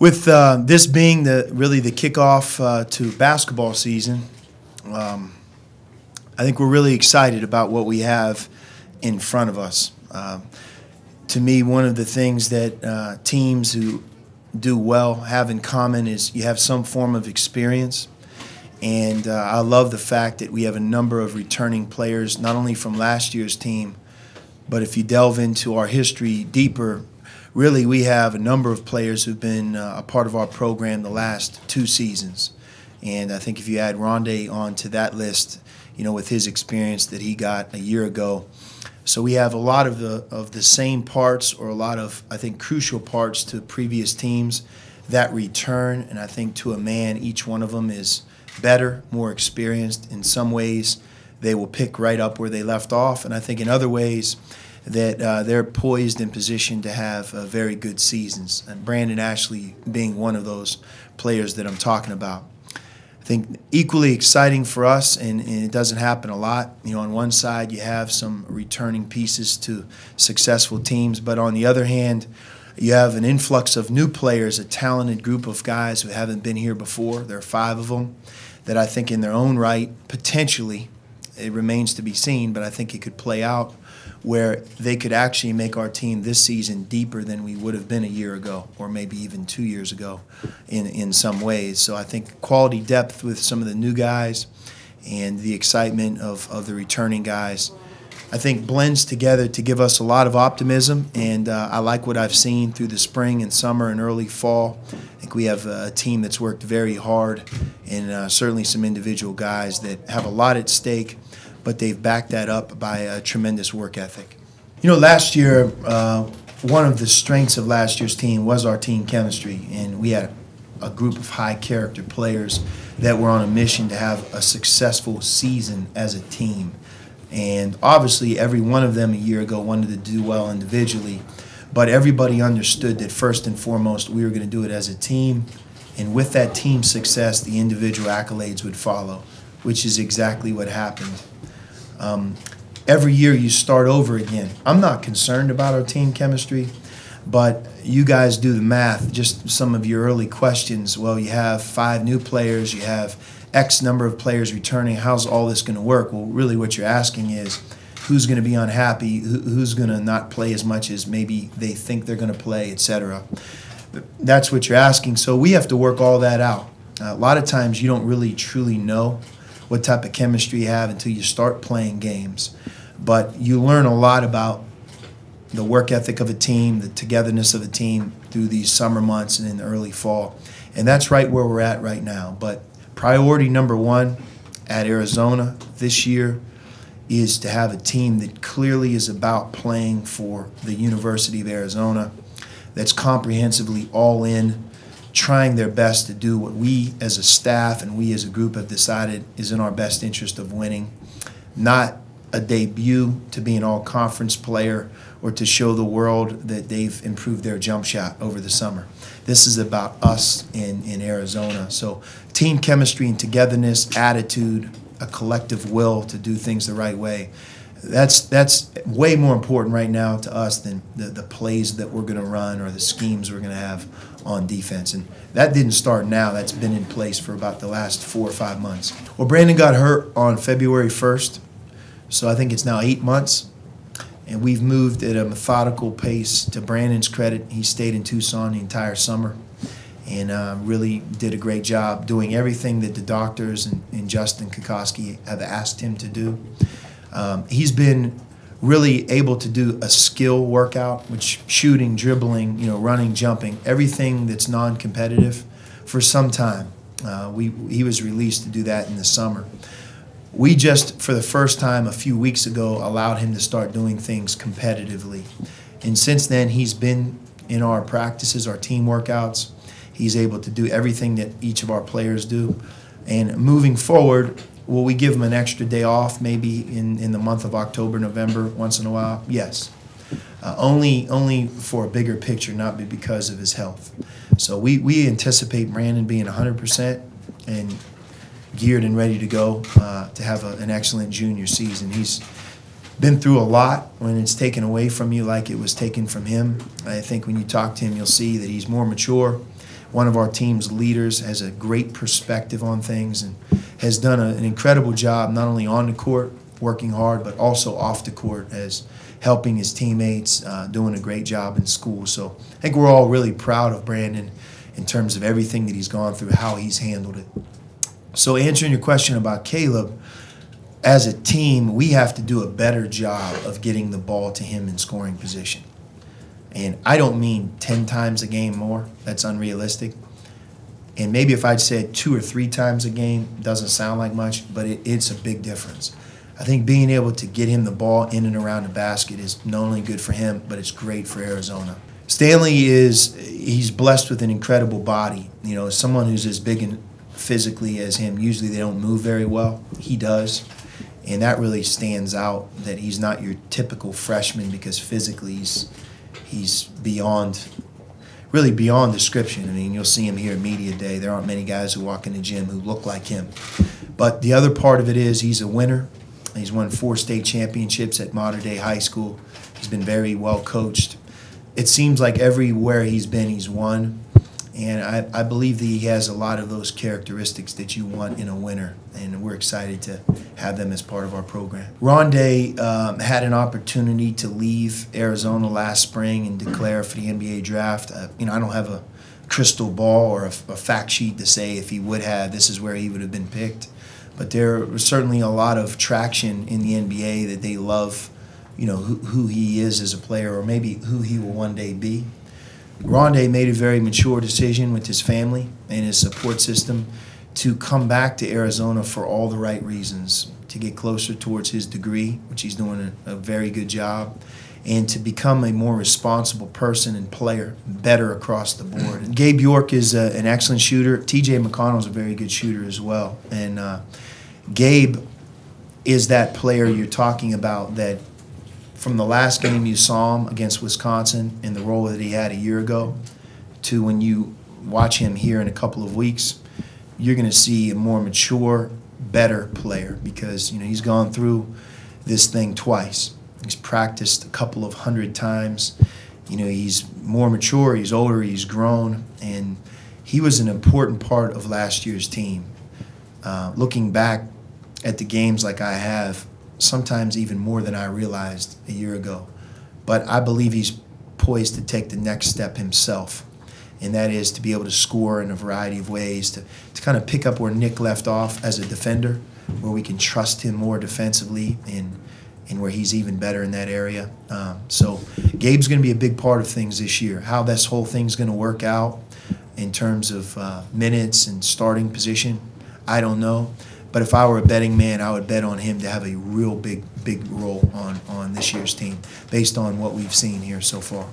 With this being really the kickoff to basketball season, I think we're really excited about what we have in front of us. To me, one of the things that teams who do well have in common is you have some form of experience. And I love the fact that we have a number of returning players, not only from last year's team, but if you delve into our history deeper, really we have a number of players who've been a part of our program the last 2 seasons. And I think if you add Rondé onto that list, you know, with his experience that he got a year ago. So we have a lot of the same parts, or a lot of, I think, crucial parts to previous teams that return. And I think to a man, each one of them is better, more experienced. In some ways, they will pick right up where they left off. And I think in other ways that they're poised and positioned to have very good seasons. And Brandon Ashley being one of those players that I'm talking about. I think equally exciting for us, and it doesn't happen a lot. You know, on one side you have some returning pieces to successful teams, but on the other hand, you have an influx of new players, a talented group of guys who haven't been here before. There are 5 of them that I think in their own right, potentially, it remains to be seen, but I think it could play out where they could actually make our team this season deeper than we would have been a year ago, or maybe even 2 years ago in some ways. So I think quality depth with some of the new guys and the excitement of the returning guys, I think blends together to give us a lot of optimism, and I like what I've seen through the spring and summer and early fall. I think we have a team that's worked very hard, and certainly some individual guys that have a lot at stake, but they've backed that up by a tremendous work ethic. You know, last year, one of the strengths of last year's team was our team chemistry, and we had a group of high-character players that were on a mission to have a successful season as a team. And obviously, every one of them a year ago wanted to do well individually, but everybody understood that first and foremost we were going to do it as a team, and with that team success, the individual accolades would follow, which is exactly what happened. Every year you start over again. I'm not concerned about our team chemistry, but you guys do the math. Just some of your early questions. Well, you have 5 new players, you have X number of players returning. How's all this going to work? Well, really what you're asking is who's going to be unhappy, who's going to not play as much as maybe they think they're going to play, etc. That's what you're asking. So we have to work all that out. A lot of times you don't really truly know what type of chemistry you have until you start playing games. But you learn a lot about the work ethic of a team, the togetherness of a team through these summer months and in the early fall. And that's right where we're at right now. But priority number 1 at Arizona this year is to have a team that clearly is about playing for the University of Arizona, that's comprehensively all in, trying their best to do what we as a staff and we as a group have decided is in our best interest of winning. Not a debut to be an all-conference player or to show the world that they've improved their jump shot over the summer. This is about us in Arizona. So team chemistry and togetherness, attitude, a collective will to do things the right way. That's way more important right now to us than the plays that we're going to run or the schemes we're going to have on defense. And that didn't start now. That's been in place for about the last 4 or 5 months. Well, Brandon got hurt on February 1st, so I think it's now 8 months. And we've moved at a methodical pace. To Brandon's credit, he stayed in Tucson the entire summer and really did a great job doing everything that the doctors and Justin Kokoski have asked him to do. He's been really able to do a skill workout, which shooting, dribbling, you know, running, jumping, everything that's non-competitive for some time. He was released to do that in the summer. We just, for the first time a few weeks ago, allowed him to start doing things competitively. And since then, he's been in our practices, our team workouts. He's able to do everything that each of our players do. And moving forward, will we give him an extra day off maybe in the month of October, November, once in a while? Yes. Only for a bigger picture, not because of his health. So we anticipate Brandon being 100% and geared and ready to go to have an excellent junior season. He's been through a lot. When it's taken away from you like it was taken from him, I think when you talk to him, you'll see that he's more mature. one of our team's leaders, has a great perspective on things, and has done an incredible job not only on the court, working hard, but also off the court as helping his teammates, doing a great job in school. So I think we're all really proud of Brandon in terms of everything that he's gone through, how he's handled it. So answering your question about Caleb, as a team, we have to do a better job of getting the ball to him in scoring position. And I don't mean 10 times a game more. That's unrealistic. And maybe if I'd said 2 or 3 times a game, doesn't sound like much, but it's a big difference. I think being able to get him the ball in and around the basket is not only good for him, but it's great for Arizona. Stanley he's blessed with an incredible body. You know, someone who's as big and physically as him, usually they don't move very well. He does. And that really stands out, that he's not your typical freshman, because physically he's beyond, really beyond description. I mean, you'll see him here at Media Day. There aren't many guys who walk in the gym who look like him. But the other part of it is he's a winner. He's won 4 state championships at Mater Dei High School. He's been very well coached. It seems like everywhere he's been, he's won. And I believe that he has a lot of those characteristics that you want in a winner, and we're excited to have them as part of our program. Rondé had an opportunity to leave Arizona last spring and declare for the NBA draft. I don't have a crystal ball or a fact sheet to say if he would have, this is where he would have been picked. But there was certainly a lot of traction in the NBA that they love, who he is as a player, or maybe who he will one day be. Rondé made a very mature decision with his family and his support system to come back to Arizona for all the right reasons, to get closer towards his degree, which he's doing a very good job, and to become a more responsible person and player, better across the board. And Gabe York is an excellent shooter. T.J. McConnell is a very good shooter as well. And Gabe is that player you're talking about that, from the last game you saw him against Wisconsin in the role that he had a year ago to when you watch him here in a couple of weeks, you're going to see a more mature, better player, because he's gone through this thing twice. He's practiced a couple of 100 times. He's more mature, he's older, he's grown, and he was an important part of last year's team. Looking back at the games like I have, sometimes even more than I realized a year ago. But I believe he's poised to take the next step himself, and that is to be able to score in a variety of ways, to kind of pick up where Nick left off as a defender, where we can trust him more defensively and where he's even better in that area. So Gabe's going to be a big part of things this year. How this whole thing's going to work out in terms of minutes and starting position, I don't know. But if I were a betting man, I would bet on him to have a real big role on this year's team based on what we've seen here so far.